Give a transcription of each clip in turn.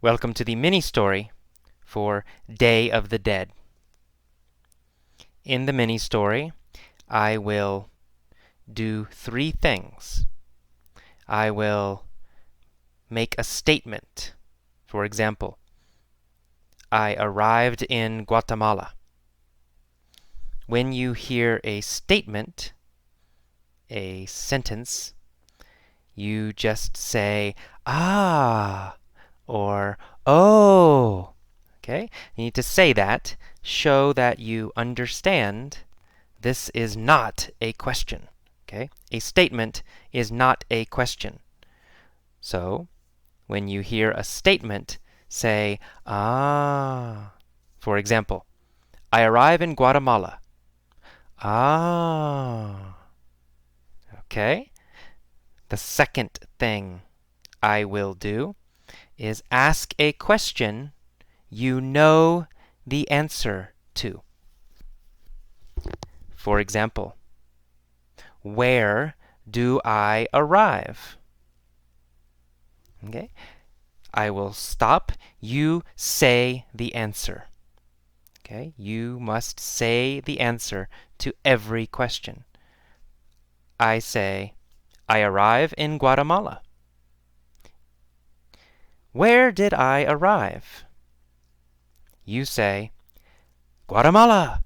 Welcome to the mini story for Day of the Dead. In the mini story, I will do three things. I will make a statement. For example, I arrived in Guatemala. When you hear a statement, a sentence, you just say, ah, or oh. Okay? You need to say that, show that you understand this is not a question. Okay? A statement is not a question. So, when you hear a statement, say, ah. For example, I arrive in Guatemala. Ah. Okay? The second thing I will do is ask a question you know the answer to. For example, where do I arrive? Okay? I will stop. You say the answer. Okay? You must say the answer to every question. I say, I arrive in Guatemala. Where did I arrive? You say, Guatemala.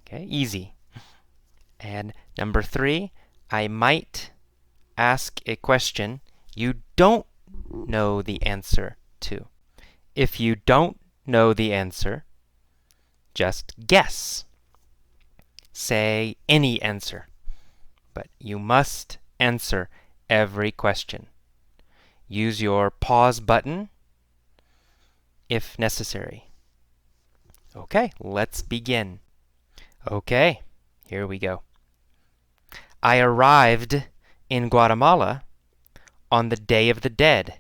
Okay, easy. And number 3, I might ask a question you don't know the answer to. If you don't know the answer, just guess. Say any answer. But you must answer every question. Use your pause button if necessary. Okay, let's begin. Okay, here we go. I arrived in Guatemala on the Day of the Dead,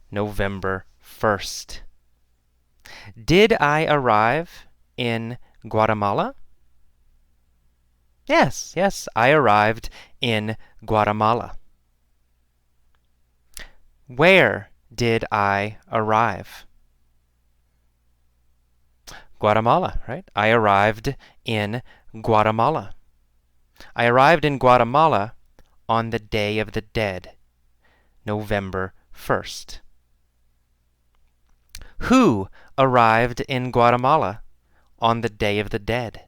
November 1st. Did I arrive in Guatemala? Yes, I arrived in Guatemala. Where did I arrive? Guatemala, right? I arrived in Guatemala. I arrived in Guatemala on the Day of the Dead, November 1st. Who arrived in Guatemala on the Day of the Dead?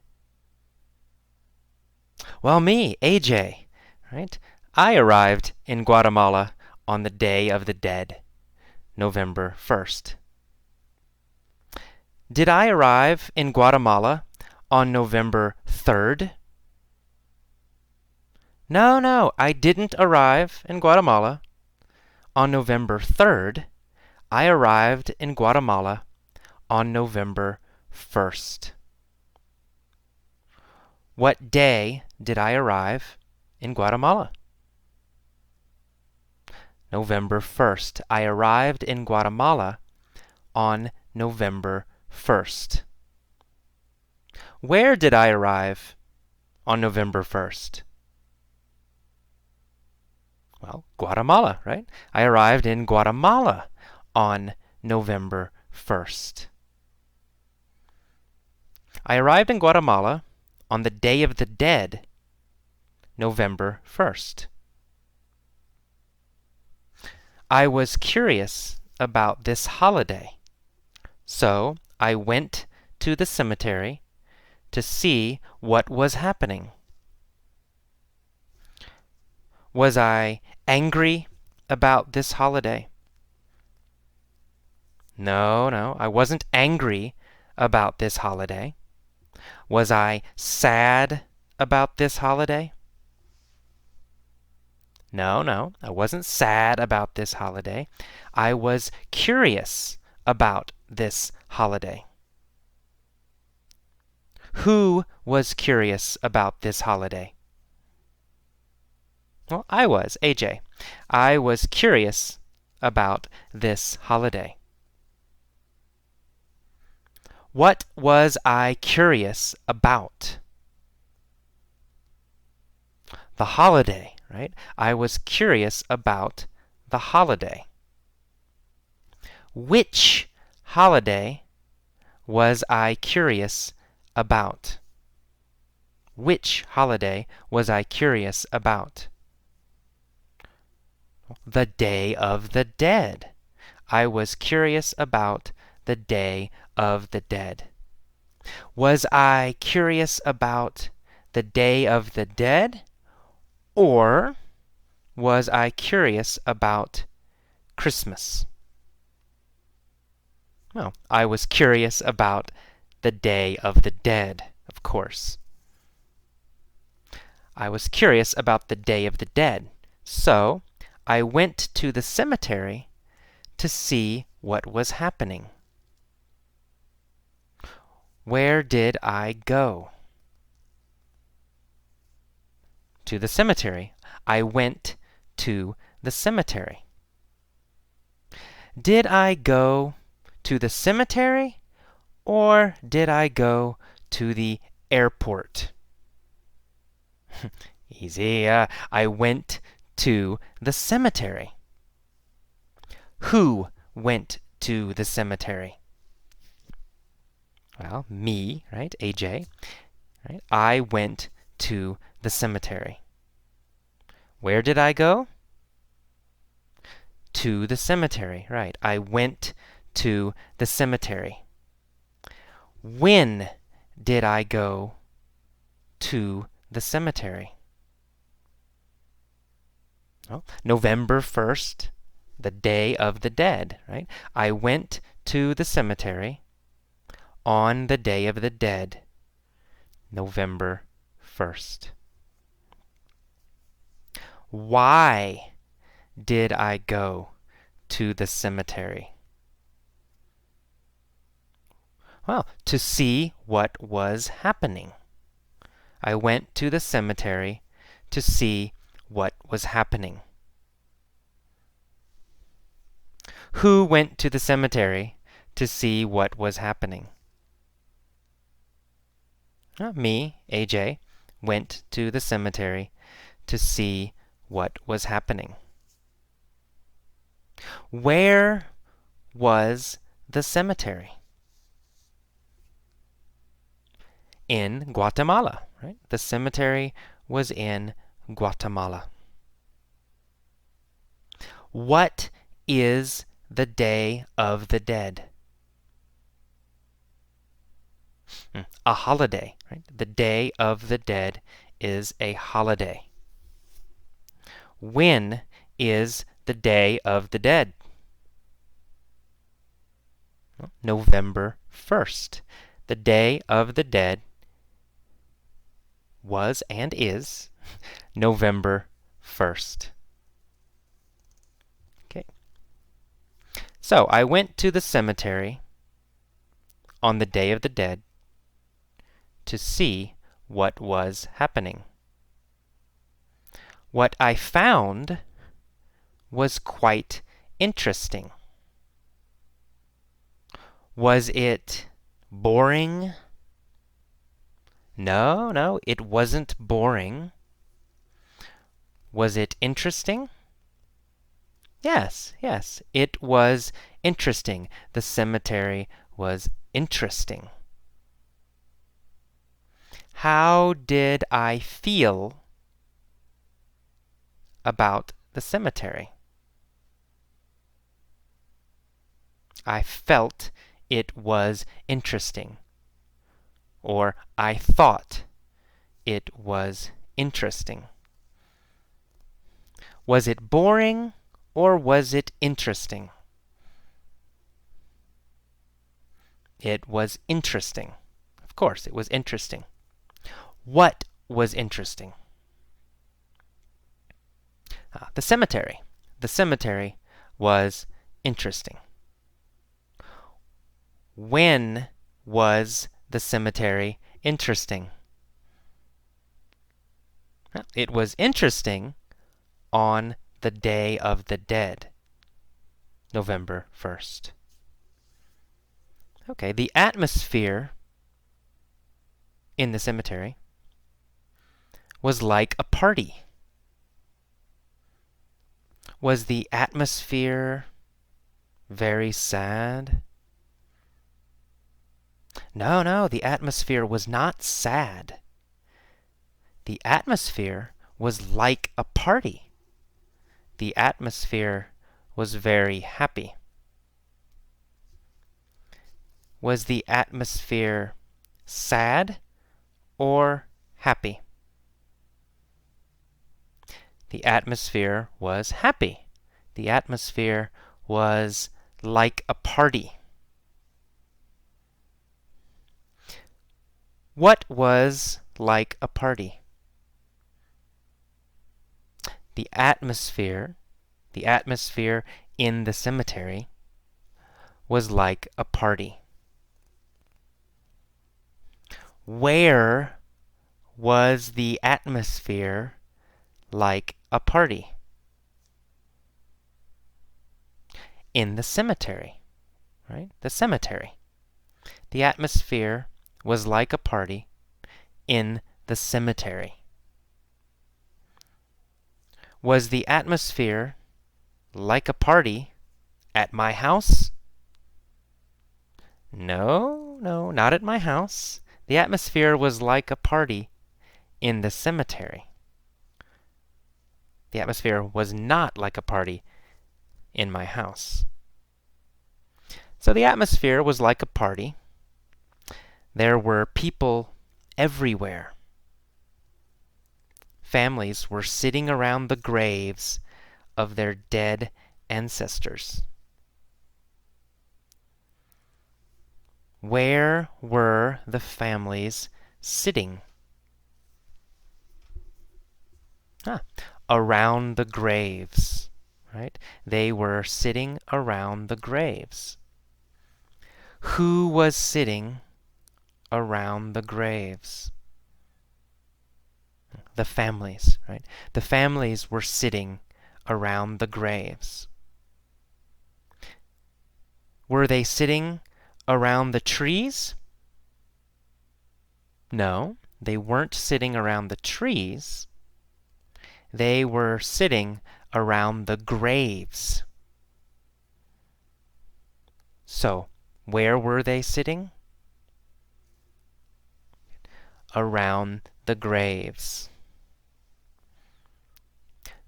Well, me, AJ, right? I arrived in Guatemala on the Day of the Dead, November 1st. Did I arrive in Guatemala on November 3rd? No, I didn't arrive in Guatemala on November 3rd. I arrived in Guatemala on November 1st. What day did I arrive in Guatemala? November 1st. I arrived in Guatemala on November 1st. Where did I arrive on November 1st? Well, Guatemala, right? I arrived in Guatemala on November 1st. I arrived in Guatemala on the Day of the Dead, November 1st. I was curious about this holiday, so I went to the cemetery to see what was happening. Was I angry about this holiday? No, I wasn't angry about this holiday. Was I sad about this holiday? No, I wasn't sad about this holiday. I was curious about this holiday. Who was curious about this holiday? Well, I was, AJ. I was curious about this holiday. What was I curious about? The holiday, right? I was curious about the holiday. Which holiday was I curious about? Which holiday was I curious about? The Day of the Dead. I was curious about the Day of the Dead. Was I curious about the Day of the Dead, or was I curious about Christmas? Well, I was curious about the Day of the Dead, of course. I was curious about the Day of the Dead, so I went to the cemetery to see what was happening. Where did I go? To the cemetery. I went to the cemetery. Did I go to the cemetery, or did I go to the airport? Easy. I went to the cemetery. Who went to the cemetery? Well, me, right? AJ. Right? I went to the cemetery. Where did I go? To the cemetery, right. I went to the cemetery. When did I go to the cemetery? Oh, November 1st, the Day of the Dead, right? I went to the cemetery on the Day of the Dead, November 1st. Why did I go to the cemetery? Well, to see what was happening. I went to the cemetery to see what was happening. Who went to the cemetery to see what was happening? Me, AJ, went to the cemetery to see what was happening. Where was the cemetery? In Guatemala, right? The cemetery was in Guatemala. What is the Day of the Dead? A holiday, right? The Day of the Dead is a holiday. When is the Day of the Dead? November 1st. The Day of the Dead was and is November 1st. Okay. So I went to the cemetery on the Day of the Dead to see what was happening. What I found was quite interesting. Was it boring? No, it wasn't boring. Was it interesting? Yes, it was interesting. The cemetery was interesting. How did I feel about the cemetery? I felt it was interesting. Or I thought it was interesting. Was it boring or was it interesting? It was interesting. Of course, it was interesting. What was interesting? The cemetery. The cemetery was interesting. When was the cemetery interesting? It was interesting on the Day of the Dead, November 1st. Okay, the atmosphere in the cemetery was like a party. Was the atmosphere Very sad? No, the atmosphere was not sad. The atmosphere was like a party. The atmosphere was very happy. Was the atmosphere sad or happy? The atmosphere was happy. The atmosphere was like a party. What was like a party? The atmosphere in the cemetery was like a party. Where was the atmosphere like a party? In the cemetery, right? The cemetery. The atmosphere was like a party in the cemetery. Was the atmosphere like a party at my house? No, not at my house. The atmosphere was like a party in the cemetery. The atmosphere was not like a party in my house. So the atmosphere was like a party. There were people everywhere. Families were sitting around the graves of their dead ancestors. Where were the families sitting? Around the graves, right? They were sitting around the graves. Who was sitting around the graves? The families, right? The families were sitting around the graves. Were they sitting around the trees? No, they weren't sitting around the trees. They were sitting around the graves. So, where were they sitting? Around the graves.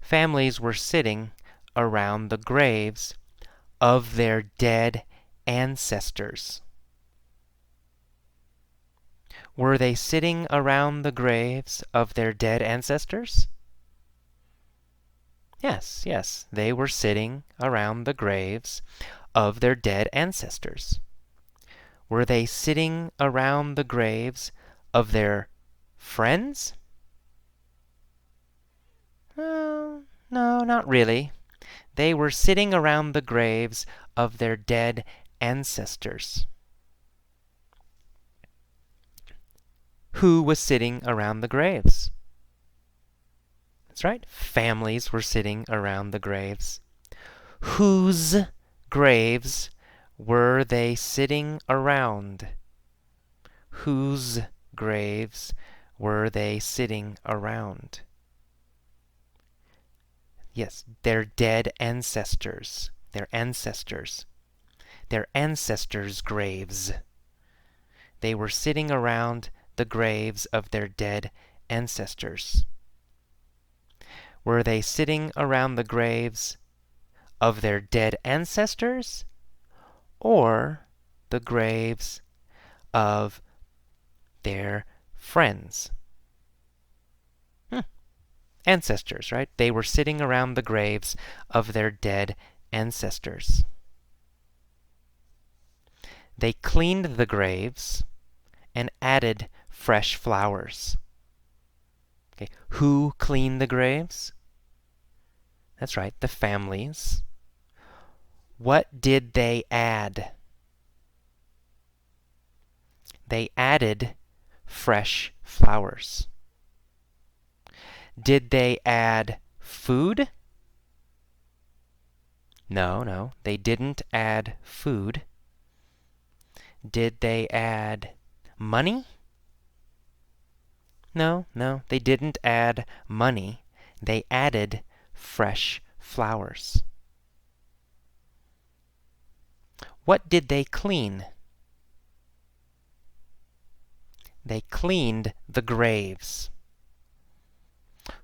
Families were sitting around the graves of their dead ancestors. Were they sitting around the graves of their dead ancestors? Yes, they were sitting around the graves of their dead ancestors. Were they sitting around the graves of their friends? No, not really. They were sitting around the graves of their dead ancestors. Who was sitting around the graves? That's right, families were sitting around the graves. Whose graves were they sitting around? Whose graves were they sitting around? Yes, their dead ancestors. Their ancestors. Their ancestors' graves. They were sitting around the graves of their dead ancestors. Were they sitting around the graves of their dead ancestors or the graves of their friends? Ancestors, right? They were sitting around the graves of their dead ancestors. They cleaned the graves and added fresh flowers. Okay, who cleaned the graves? That's right, the families. What did they add? They added fresh flowers. Did they add food? No, they didn't add food. Did they add money? No, they didn't add money. They added fresh flowers. What did they clean? They cleaned the graves.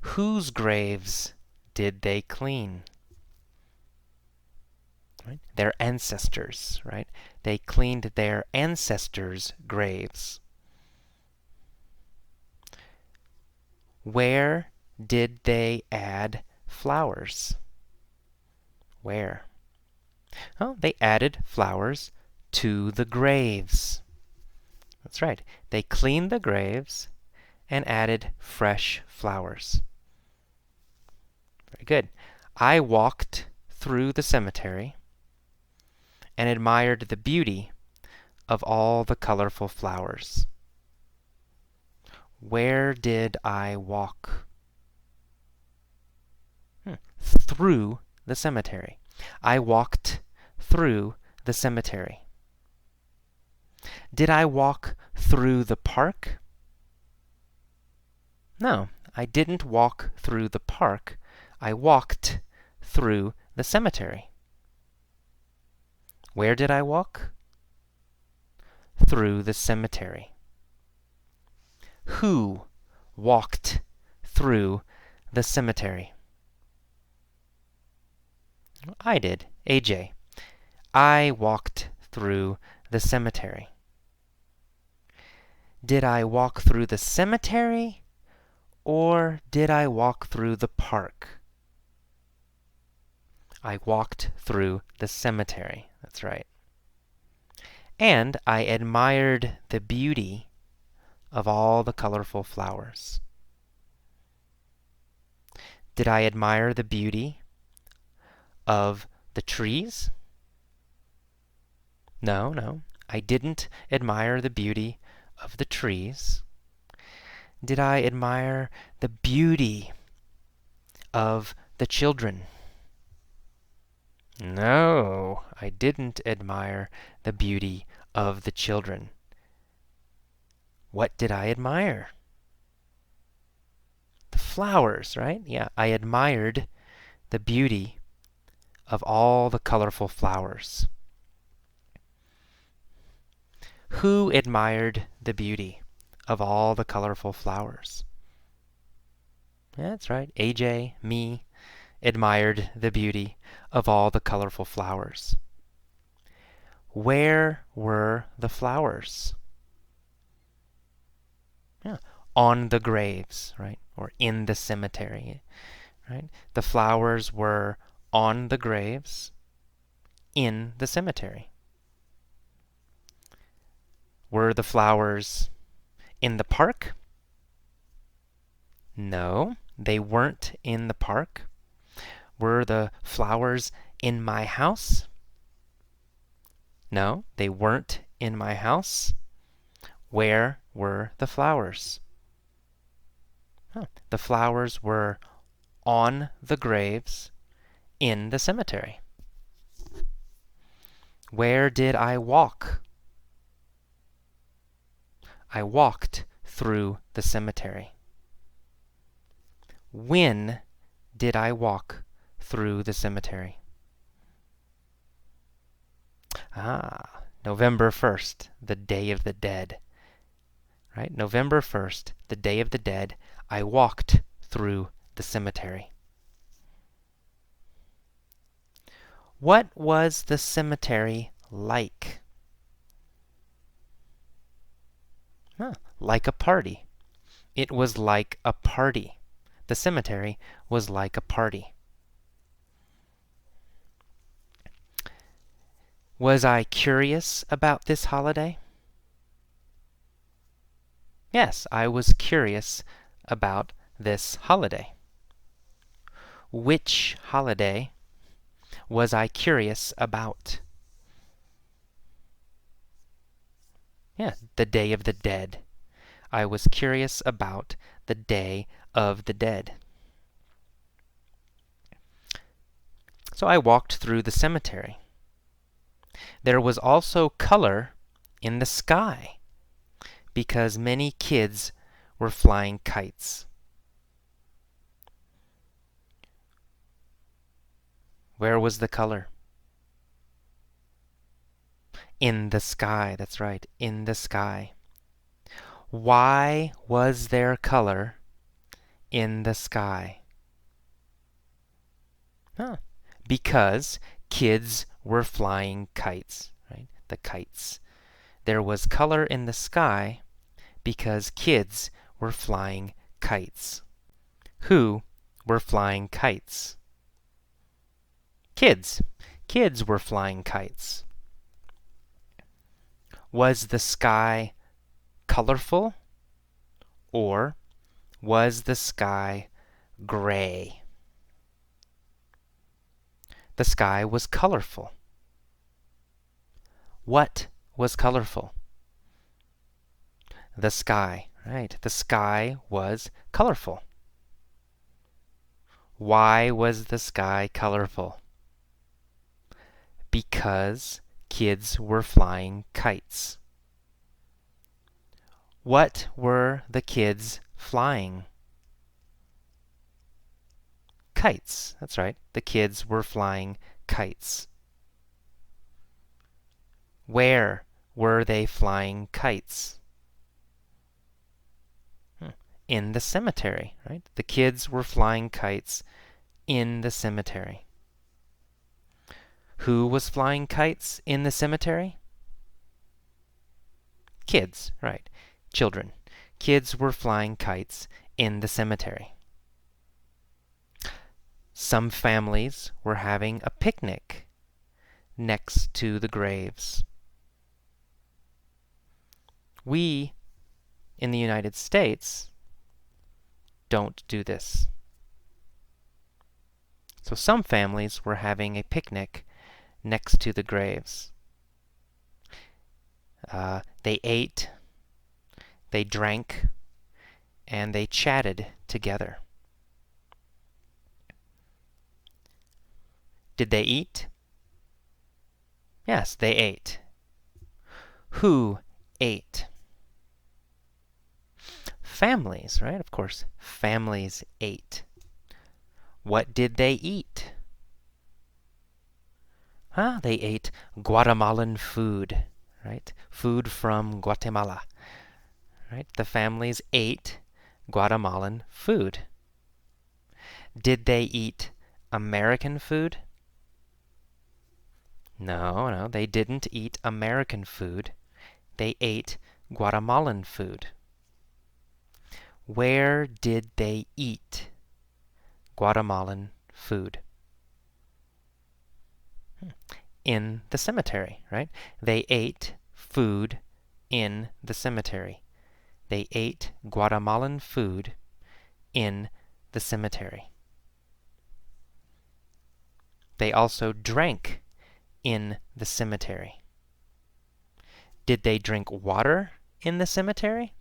Whose graves did they clean? Right? Their ancestors, right? They cleaned their ancestors' graves. Where did they add flowers? Where? Oh, they added flowers to the graves. That's right. They cleaned the graves and added fresh flowers. Very good. I walked through the cemetery and admired the beauty of all the colorful flowers. Where did I walk? Through the cemetery. I walked through the cemetery. Did I walk through the park? No, I didn't walk through the park. I walked through the cemetery. Where did I walk? Through the cemetery. Who walked through the cemetery? I did, AJ. I walked through the cemetery. Did I walk through the cemetery, or did I walk through the park? I walked through the cemetery. That's right. And I admired the beauty of all the colorful flowers. Did I admire the beauty of the trees? No, I didn't admire the beauty of the trees. Did I admire the beauty of the children? No, I didn't admire the beauty of the children. What did I admire? The flowers, right? Yeah, I admired the beauty of all the colorful flowers. Who admired the beauty of all the colorful flowers? Yeah, that's right. AJ, me, admired the beauty of all the colorful flowers. Where were the flowers? Yeah, on the graves, right? Or in the cemetery, right? The flowers were on the graves in the cemetery. Were the flowers in the park? No, they weren't in the park. Were the flowers in my house? No, they weren't in my house. Where were the flowers? The flowers were on the graves in the cemetery. Where did I walk? I walked through the cemetery. When did I walk through the cemetery? November 1st, the Day of the Dead. Right? November 1st, the Day of the Dead, I walked through the cemetery. What was the cemetery like? Like a party. It was like a party. The cemetery was like a party. Was I curious about this holiday? Yes, I was curious about this holiday. Which holiday was I curious about? Yeah, the Day of the Dead. I was curious about the Day of the Dead. So I walked through the cemetery. There was also color in the sky because many kids were flying kites. Where was the color? In the sky, that's right, in the sky. Why was there color in the sky? Huh. Because kids were flying kites, right? The kites. There was color in the sky because kids were flying kites. Who were flying kites? Kids. Kids were flying kites. Was the sky colorful or was the sky gray? The sky was colorful. What was colorful? The sky, right? The sky was colorful. Why was the sky colorful? Because kids were flying kites. What were the kids flying? Kites. That's right. The kids were flying kites. Where were they flying kites? In the cemetery, right? The kids were flying kites in the cemetery. Who was flying kites in the cemetery? Kids, right. Children. Kids were flying kites in the cemetery. Some families were having a picnic next to the graves. We, in the United States, don't do this. So some families were having a picnic next to the graves. They ate, they drank, and they chatted together. Did they eat? Yes, they ate. Who ate? Families, right? Of course, families ate. What did they eat? They ate Guatemalan food, right? Food from Guatemala, right? The families ate Guatemalan food. Did they eat American food? No, they didn't eat American food. They ate Guatemalan food. Where did they eat Guatemalan food? In the cemetery, right? They ate food in the cemetery. They ate Guatemalan food in the cemetery. They also drank in the cemetery. Did they drink water in the cemetery?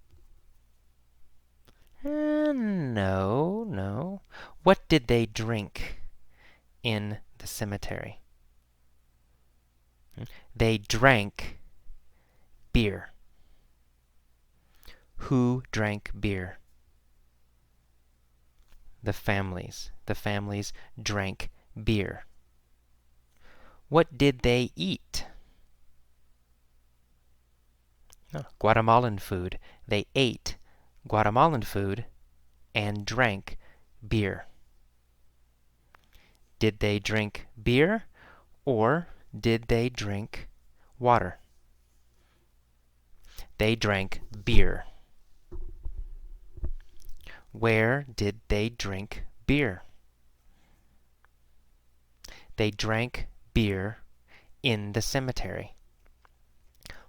No. What did they drink in the cemetery? They drank beer. Who drank beer? The families. The families drank beer. What did they eat? Guatemalan food. They ate Guatemalan food and drank beer. Did they drink beer or did they drink water? They drank beer. Where did they drink beer? They drank beer in the cemetery.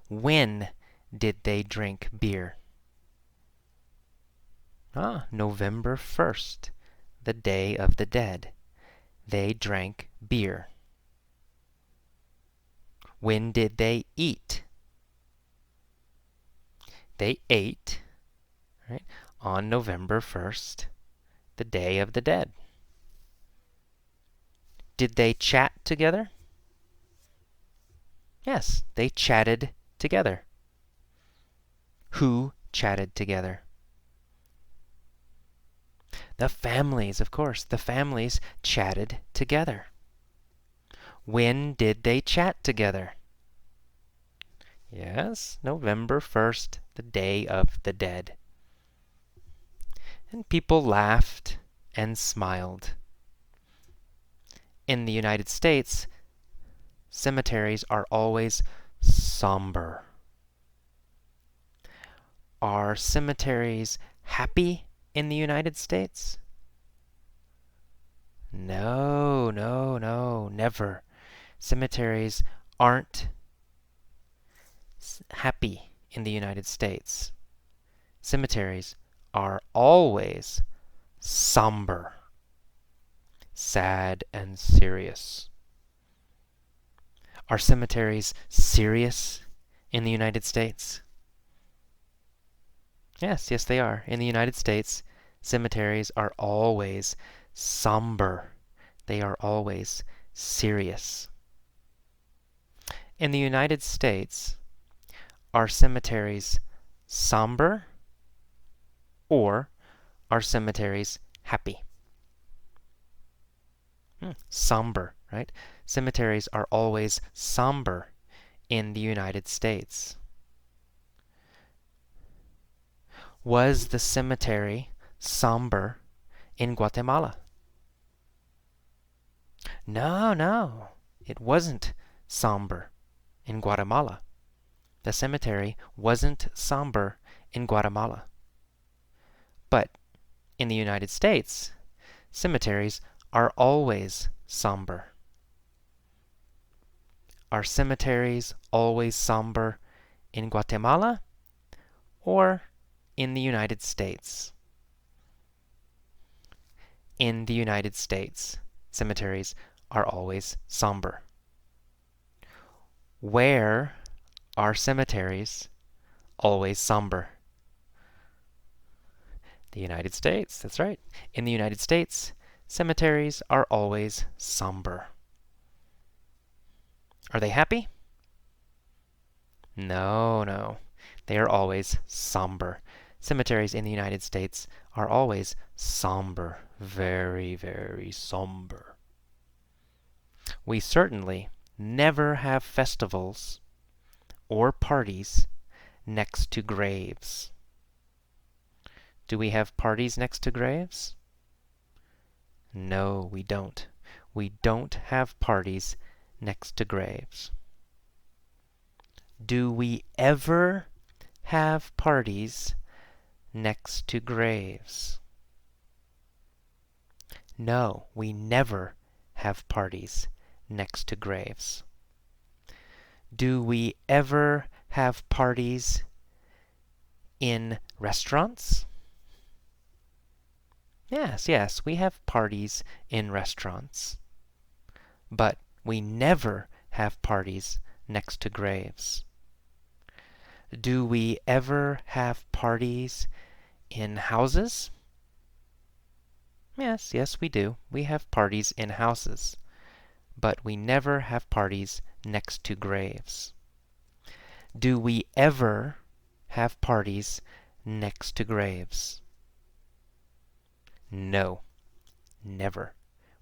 When did they drink beer? November 1st, the Day of the Dead. They drank beer. When did they eat? They ate, right, on November 1st, the Day of the Dead. Did they chat together? Yes, they chatted together. Who chatted together? The families, of course. The families chatted together. When did they chat together? Yes, November 1st, the Day of the Dead. And people laughed and smiled. In the United States, cemeteries are always somber. Are cemeteries happy in the United States? No, no, no, never. Cemeteries aren't happy in the United States. Cemeteries are always somber, sad, and serious. Are cemeteries serious in the United States? Yes, yes, they are. In the United States, cemeteries are always somber. They are always serious. In the United States, are cemeteries somber or are cemeteries happy? Somber, right? Cemeteries are always somber in the United States. Was the cemetery somber in Guatemala? No, no, it wasn't somber in Guatemala. The cemetery wasn't somber in Guatemala. But in the United States, cemeteries are always somber. Are cemeteries always somber in Guatemala or in the United States? In the United States, cemeteries are always somber. Where are cemeteries always somber? The United States, that's right. In the United States, cemeteries are always somber. Are they happy? No, no. They are always somber. Cemeteries in the United States are always somber. Very, very somber. We certainly never have festivals or parties next to graves. Do we have parties next to graves? No, we don't. We don't have parties next to graves. Do we ever have parties next to graves? No, we never have parties next to graves. Do we ever have parties in restaurants? Yes, yes, we have parties in restaurants. But we never have parties next to graves. Do we ever have parties in houses? Yes, yes, we do. We have parties in houses. But we never have parties next to graves. Do we ever have parties next to graves? No, never.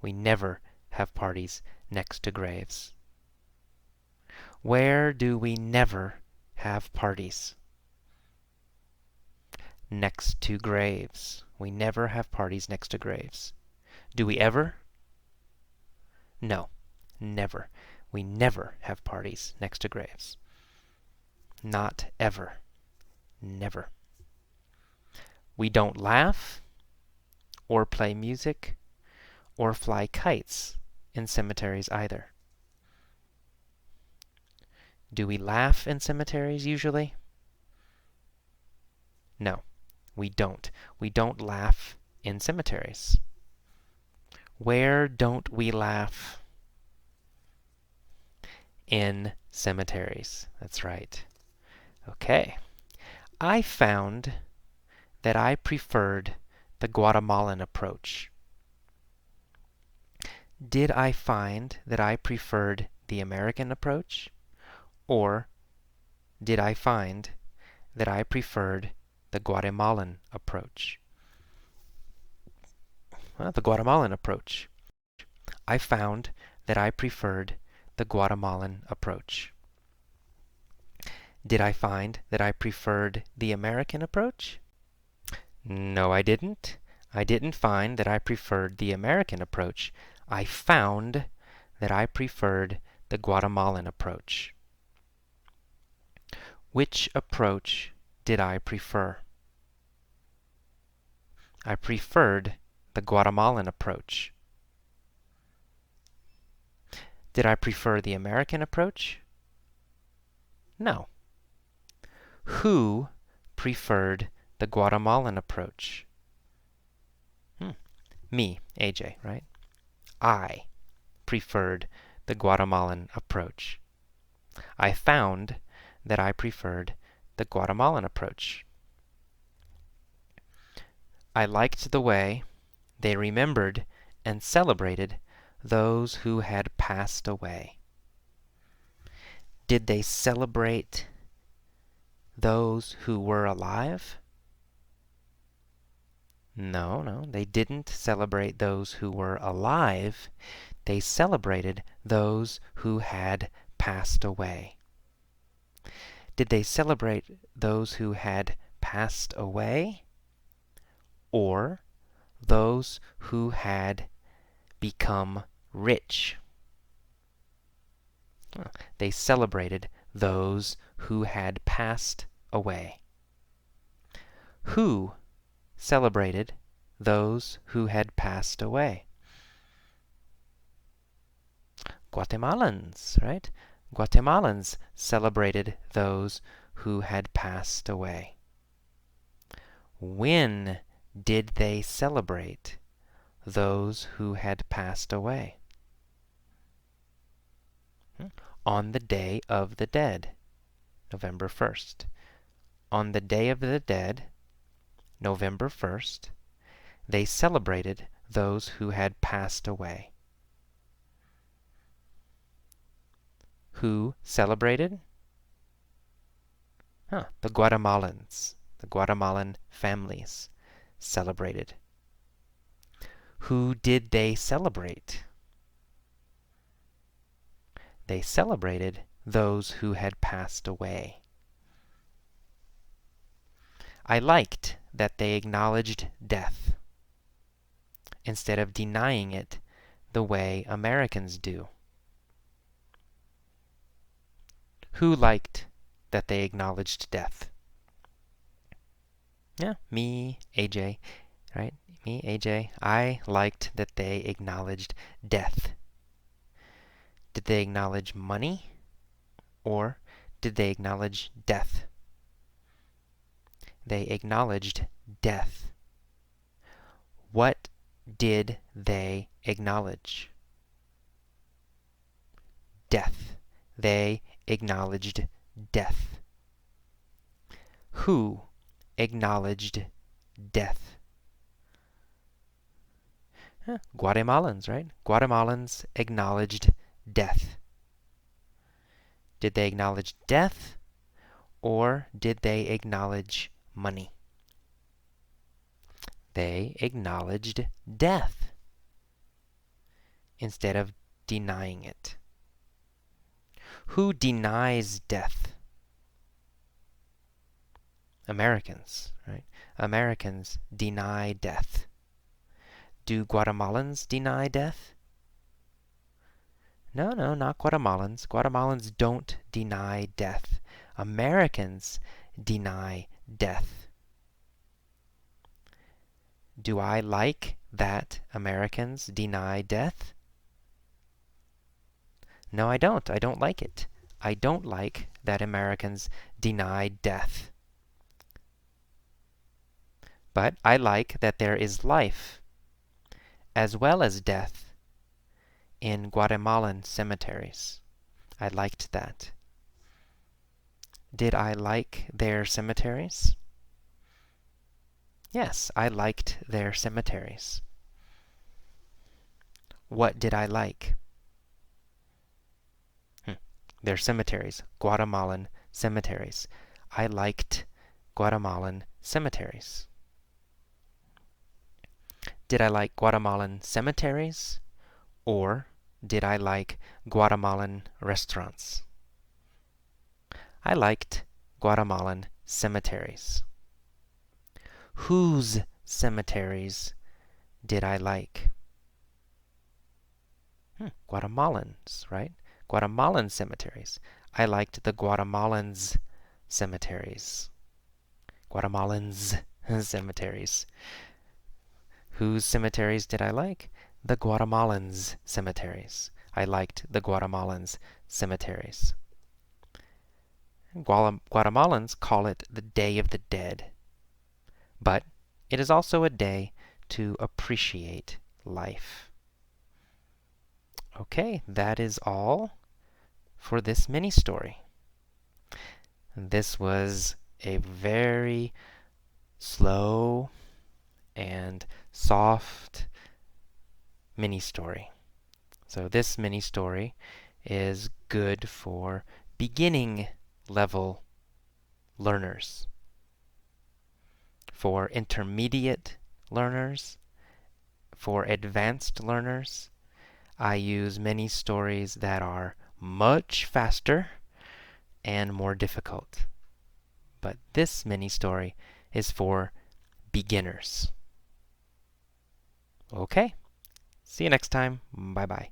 We never have parties next to graves. Where do we never have parties? Next to graves. We never have parties next to graves. Do we ever? No, never. We never have parties next to graves. Not ever. Never. We don't laugh, or play music, or fly kites in cemeteries either. Do we laugh in cemeteries usually? No, we don't. We don't laugh in cemeteries. Where don't we laugh? In cemeteries. That's right. Okay. I found that I preferred the Guatemalan approach. Did I find that I preferred the American approach? Or did I find that I preferred the Guatemalan approach? Well, the Guatemalan approach. I found that I preferred the Guatemalan approach. Did I find that I preferred the American approach? No, I didn't. I didn't find that I preferred the American approach. I found that I preferred the Guatemalan approach. Which approach did I prefer? I preferred the Guatemalan approach. Did I prefer the American approach? No. Who preferred the Guatemalan approach? Me, AJ, right? I preferred the Guatemalan approach. I found that I preferred the Guatemalan approach. I liked the way they remembered and celebrated those who had passed away. Did they celebrate those who were alive? No, they didn't celebrate those who were alive. They celebrated those who had passed away. Did they celebrate those who had passed away? Or those who had become rich? They celebrated those who had passed away. Who celebrated those who had passed away? Guatemalans, right? Guatemalans celebrated those who had passed away. When did they celebrate those who had passed away? On the Day of the Dead, November 1st. On the Day of the Dead, November 1st, they celebrated those who had passed away. Who celebrated? The Guatemalans. The Guatemalan families celebrated. Who did they celebrate? They celebrated those who had passed away. I liked that they acknowledged death instead of denying it the way Americans do. Who liked that they acknowledged death? Yeah, me, AJ, right? Me, AJ. I liked that they acknowledged death. Did they acknowledge money? Or did they acknowledge death? They acknowledged death. What did they acknowledge? Death. They acknowledged death. Who acknowledged death? Guatemalans, right? Guatemalans acknowledged death. Did they acknowledge death, or did they acknowledge money? They acknowledged death instead of denying it. Who denies death? Americans, right? Americans deny death. Do Guatemalans deny death? No, not Guatemalans. Guatemalans don't deny death. Americans deny death. Do I like that Americans deny death? No, I don't. I don't like it. I don't like that Americans deny death. But I like that there is life as well as death in Guatemalan cemeteries. I liked that. Did I like their cemeteries? Yes, I liked their cemeteries. What did I like? Their cemeteries, Guatemalan cemeteries. I liked Guatemalan cemeteries. Did I like Guatemalan cemeteries, or did I like Guatemalan restaurants? I liked Guatemalan cemeteries. Whose cemeteries did I like? Guatemalans, right? Guatemalan cemeteries. I liked the Guatemalans' cemeteries. Guatemalans' cemeteries. Whose cemeteries did I like? The Guatemalans' cemeteries. I liked the Guatemalans' cemeteries. Guatemalans call it the Day of the Dead, but it is also a day to appreciate life. Okay, that is all for this mini story. This was a very slow and soft mini story. So this mini story is good for beginning level learners. For intermediate learners, for advanced learners, I use many stories that are much faster and more difficult. But this mini story is for beginners. Okay, see you next time. Bye-bye.